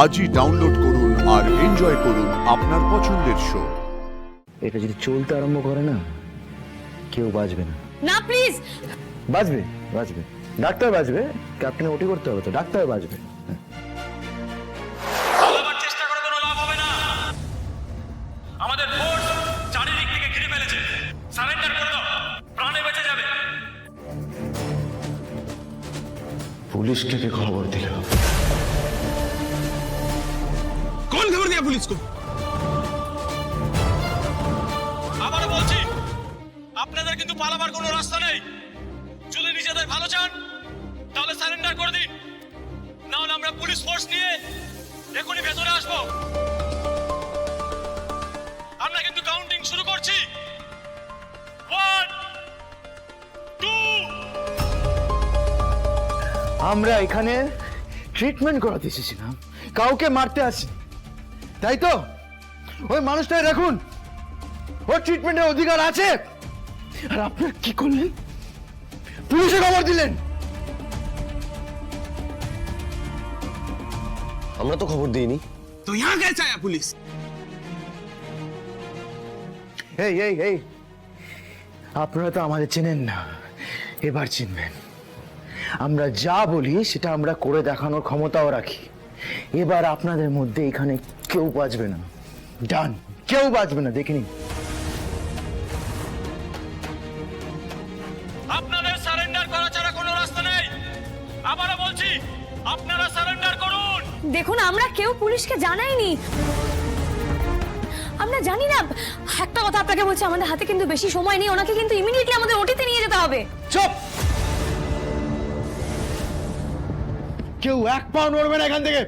আজই ডাউনলোড করুন আর এনজয় করুন আপনার পছন্দের শো। এটা যদি চলতে আরম্ভ করে না, কেউ বাঁচবে না। না প্লিজ। বাঁচবে, বাঁচবে, ডাক্তার বাঁচবে। ক্যাপ্টেন ওটি করতে হবে তো, ডাক্তার বাঁচবে। পালাবার চেষ্টা করে কোনো লাভ হবে না। আমাদের ফোর্স চারিদিক থেকে ঘিরে ফেলেছে। সারেন্ডার করে দাও, প্রাণে বেঁচে যাবে। পুলিশকে কে খবর দিল? कौन खबर दिया पुलिस को? আবারও বলছি, আপনাদের কিন্তু পালাবার কোনো রাস্তা নেই। যদি নিজেদের ভালো চান তাহলে সারেন্ডার করে দিন, না হলে আমরা পুলিশ ফোর্স নিয়ে এখনই ভেতরে আসবো। আমরা কিন্তু কাউন্টিং শুরু করছি। 1 2। আমরা এখানে ট্রিটমেন্ট করাতে এসেছিলাম, কাউকে মারতে আসি, তাই তো? ওই মানুষটাই রাখুন, ওর ট্রিটমেন্টের অধিকার আছে। আর আপনারা কি করলেন? পুলিশে খবর দিলেন। আমরা তো খবর দিইনি। तो यहाँ कैसे आया पुलिस? এই এই এই, আপনারা তো আমাদের চেনেন না, এবার চিনবেন। আমরা যা বলি সেটা আমরা করে দেখানোর ক্ষমতাও রাখি। এবার আপনাদের মধ্যে এখানে কেউ বাঁচবে না, ডান, কেউ বাঁচবে না, দেখিনি। আপনাদের সারেন্ডার করা ছাড়া কোনো রাস্তা নেই। আবারও বলছি, আপনারা সারেন্ডার করুন। দেখুন, আমরা কেউ পুলিশকে জানাইনি। আমরা জানি না। একটা কথা আপনাকে বলছি, আমাদের হাতে কিন্তু বেশি সময় নেই। ওনাকে কিন্তু ইমিডিয়েটলি আমাদের ওটিতে নিয়ে যেতে হবে। চুপ! কেউ এক পাও নড়বে না এখান থেকে।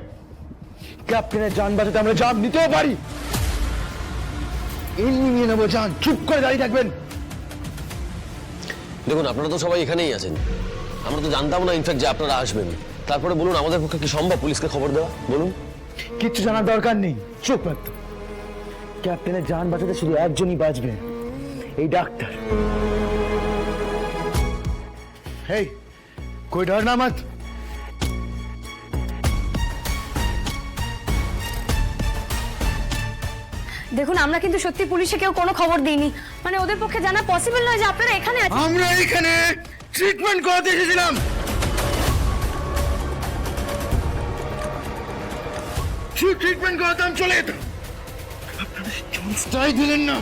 ক্যাপ্টেনের জান বাঁচাতে আমরা জান নিতেও পারি, এমনি নিয়ে নেবো জান। চুপ করে দাঁড়িয়ে থাকবেন। দেখুন, আপনারা তো সবাই এখানেই আছেন। আমরা তো জানতাম না ইনফ্যাক্ট যে আপনারা আসবেন। তারপরে বলুন, আমাদের পক্ষে কি সম্ভব পুলিশকে খবর দেওয়া? বলুন। কিচ্ছু জানার দরকার নেই, চুপ একদম। ক্যাপ্টেনের জান বাঁচাতে শুধু একজনই বাঁচবে, এই ডাক্তার। এই, कोई डरना मत। দেখুন, আমরা কিন্তু সত্যি পুলিশে কেউ কোনো খবর দিইনি। মানে ওদের পক্ষে জানা পসিবল নয় যে আপনারা এখানে আছেন। আমরা এখানে ট্রিটমেন্ট করাতে এসেছিলাম। ট্রিটমেন্ট করাতাম, চলে যেতাম। আপনারা চান্সটাই দিলেন না।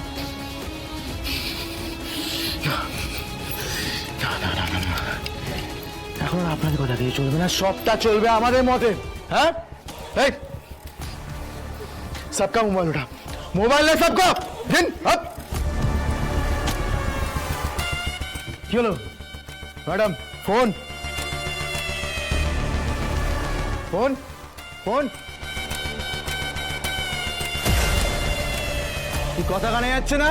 এখন আপনাদের কথা দিয়ে চলবে না, সবটা চলবে আমাদের মতে। হ্যাঁ, এই सबका मोबाइल उठा, मोबाइल है सबका। दिन अब কি হলো ম্যাডাম? ফোন ফোন ফোন কি কথা কানে যাচ্ছে না?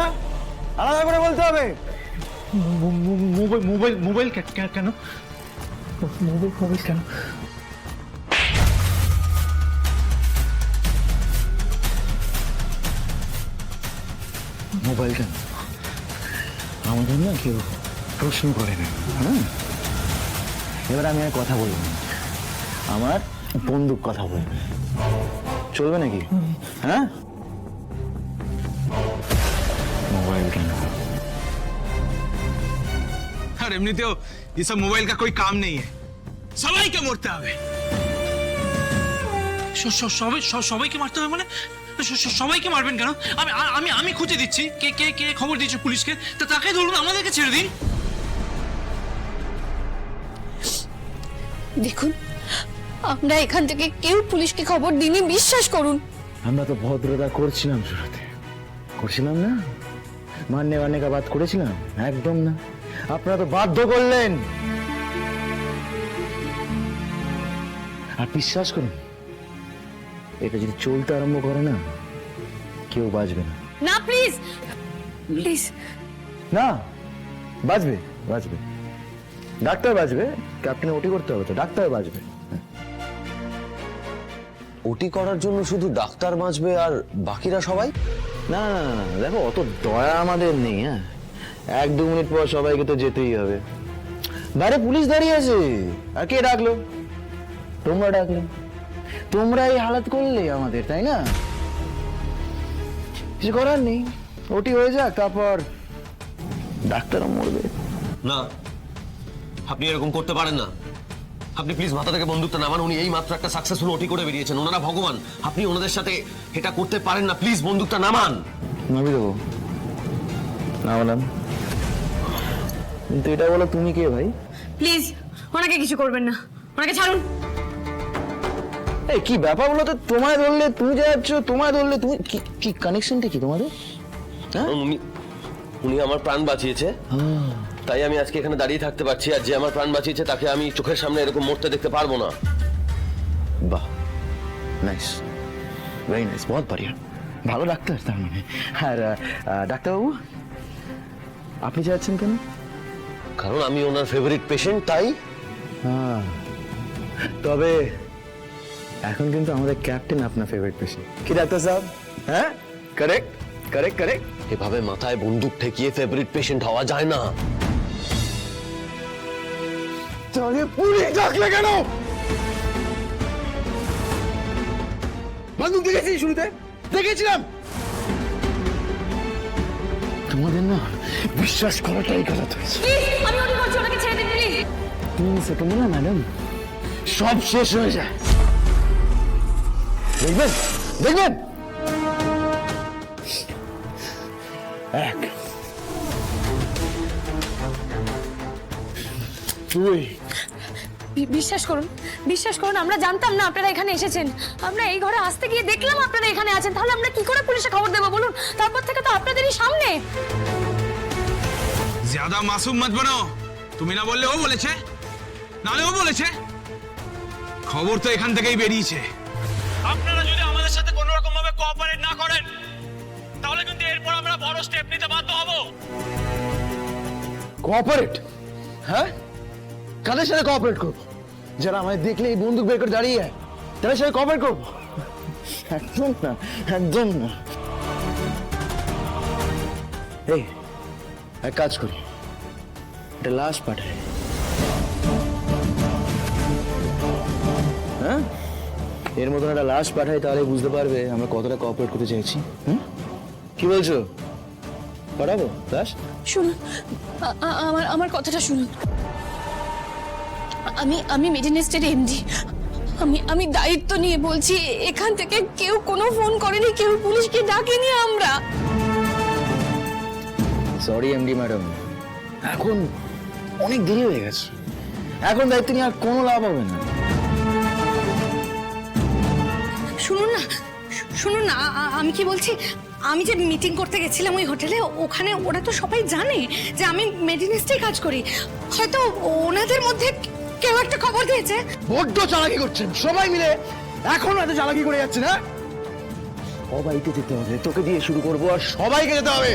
আলাদা করে বলতে হবে। মোবাইল মোবাইল মোবাইল কেন? মোবাইল কেন? মোবাইল কেন? আমাদের না কেউ প্রশ্ন করে না। হ্যাঁ, এবার আমি আর কথা বলবো না, আমার বন্দুক কথা বলবে। চলবে নাকি? হ্যাঁ, মোবাইল কেন? আর এমনিতেও ये सब मोबाइल का कोई काम नहीं है। সবাইকে মরতে হবে। সবাইকে মারতে হবে মানে? সবাইকে মারবেন কেন? আমি খুঁজে দিচ্ছি কে কে কে খবর দিয়েছে পুলিশকে, তা তাকে ধরুন, আমাদেরকে ছেড়ে দিন। দেখুন, আমরা এখান থেকে কেউ পুলিশকে খবর দিইনি, বিশ্বাস করুন। আমরা তো ভদ্রতা করছিলাম, শুরুতে করছিলাম না, মাননে মাননে কা বাত করেছিলাম, একদম না। আপনারা তো বাধ্য করলেন। আর বিশ্বাস করুন, এটা যদি চলতে আরম্ভ করে না, কেউ বাঁচবে না। না প্লিজ, প্লিজ। না, বাঁচবে, বাঁচবে, ডাক্তার বাঁচবে। ক্যাপ্টেন ওটি করতে হবে তো, ডাক্তার বাঁচবে। ওটি করার জন্য শুধু ডাক্তার বাঁচবে আর বাকিরা সবাই? না না না না, দেখো অত দয়া আমাদের নেই। হ্যাঁ, 1-2 মিনিট পর সবাইকে তো যেতেই হবে। বাইরে পুলিশ দাঁড়িয়ে আছে, আর কে ডাকলো? তোমরা ডাকলে। তোমরা এই হালাত করলে আমাদের, তাই না? কিছু করার নেই, ওটি হয়ে যাক, তারপর ডাক্তারও মরবে। না, আপনি এরকম করতে পারেন না। আপনি প্লিজ মাথা থেকে বন্দুকটা নামান। উনি এই মাত্র একটা সাকসেসফুল ওটি করে বেরিয়েছেন, ওনারা ভগবান। আপনি ওনাদের সাথে এটা করতে পারেন না, প্লিজ বন্দুকটা নামান। নামি দেবো না বললাম, কিন্তু এটা বলো তুমি কে ভাই? প্লিজ ওনাকে কিছু করবেন না, ওনাকে ছাড়ুন। এই কি ব্যাপার বলো তো, তোমায় ধরলে তুমি যাচ্ছ, তোমায় ধরলে তুমি, কি কানেকশনটা কি তোমাদের? হ্যাঁ, উনি আমার প্রাণ বাঁচিয়েছে, তাই আমি আজকে এখানে দাঁড়িয়ে থাকতে পারছি। আর যে আমার প্রাণ বাঁচিয়েছে তাকে আমি চোখের সামনে এরকম মরতে দেখতে পারবো না। বাহ, নাইস, ভেরি নাইস, বহুত বড়িয়া, ভালো ডাক্তার তার মানে। আর ডাক্তারবাবু আপনি যাচ্ছেন কেন? কারণ আমি ওনার ফেভারিট পেশেন্ট, তাই। হ্যাঁ, তবে এখন কিন্তু আমাদের ক্যাপ্টেন আপনার ফেভারিট পেশেন্ট, কি ডাক্তার সাহেব? হ্যাঁ, কারেক্ট কারেক্ট কারেক্ট। এভাবে মাথায় বন্দুক ঠেকিয়ে ফেভারিট পেশেন্ট হওয়া যায় না। তাহলে পুলিশ ডাকলে কেন? বন্দুক দেখেছি শুরুতে, দেখেছিলাম। তোমাদের না বিশ্বাস করাটাই গলত হয়েছে। প্লিজ আমি ওটি করছি, ওনাকে ছেড়ে দিন প্লিজ। 3 সেকেন্ডে না ম্যাডাম সব শেষ হয়ে যায়। দেখবেন দেখবেন, 1 2 বিশ্বাস করুন, বিশ্বাস করুন, আমরা জানতাম না আপনারা এখানে এসেছেন। আমরা এই ঘরে আসতে গিয়ে দেখলাম আপনারা এখানে আছেন, তাহলে আমরা কি করে পুলিশে খবর দেবো বলুন? তারপর থেকে তো আপনাদেরই সামনে। ज्यादा मासूम मत बनो। তুমি না বললে ও বলেছে, নালে ও বলেছে। খবর তো এখান থেকেই বেরিয়েছে। আপনারা যদি আমাদের সাথে কোনো রকম ভাবে কোঅপারেট না করেন তাহলে কিন্তু এরপর আমরা বড় স্টেপ নিতে বাধ্য হব। কোঅপারেট? হ্যাঁ, কাদের সাথে কোঅপারেট করবো? যারা আমায় দেখলে এই বন্দুক বের করে দাঁড়িয়ে যায়, তাদের সাথে কোঅপারেট করবো? একদম না, একদম না। এই এক কাজ করি, একটা লাশ পাঠাই। হ্যাঁ, এর মতন একটা লাশ পাঠাই, তাহলে বুঝতে পারবে আমরা কতটা কোঅপারেট করতে চাইছি। কি বলছো, পাঠাবো লাশ? শুনুন, আমার আমার কথাটা শুনুন। আমি মেডিনেস্টের এমডি। আমি দায়িত্ব নিয়ে বলছি, এখান থেকে কেউ কোনো ফোন করেনি, কেউ পুলিশকে ডাকেনি আমরা। সরি এমডি ম্যাডাম, এখন অনেক দেরি হয়ে গেছে, এখন দায়িত্ব নিয়ে আর কোনো লাভ হবে না। শুনুন না, শুনুন না, আমি কি বলছি, আমি যে মিটিং করতে গেছিলাম ওই হোটেলে, ওখানে ওরা তো সবাই জানে যে আমি মেডিনেস্টে কাজ করি। হয়তো ওনাদের মধ্যে কেউ একটা খবর দিয়েছে। বড্ড চালাকি করছেন সবাই মিলে, এখন এত চালাকি করে যাচ্ছে না। সবাইকে যেতে হবে, তোকে দিয়ে শুরু করবো আর সবাইকে যেতে হবে।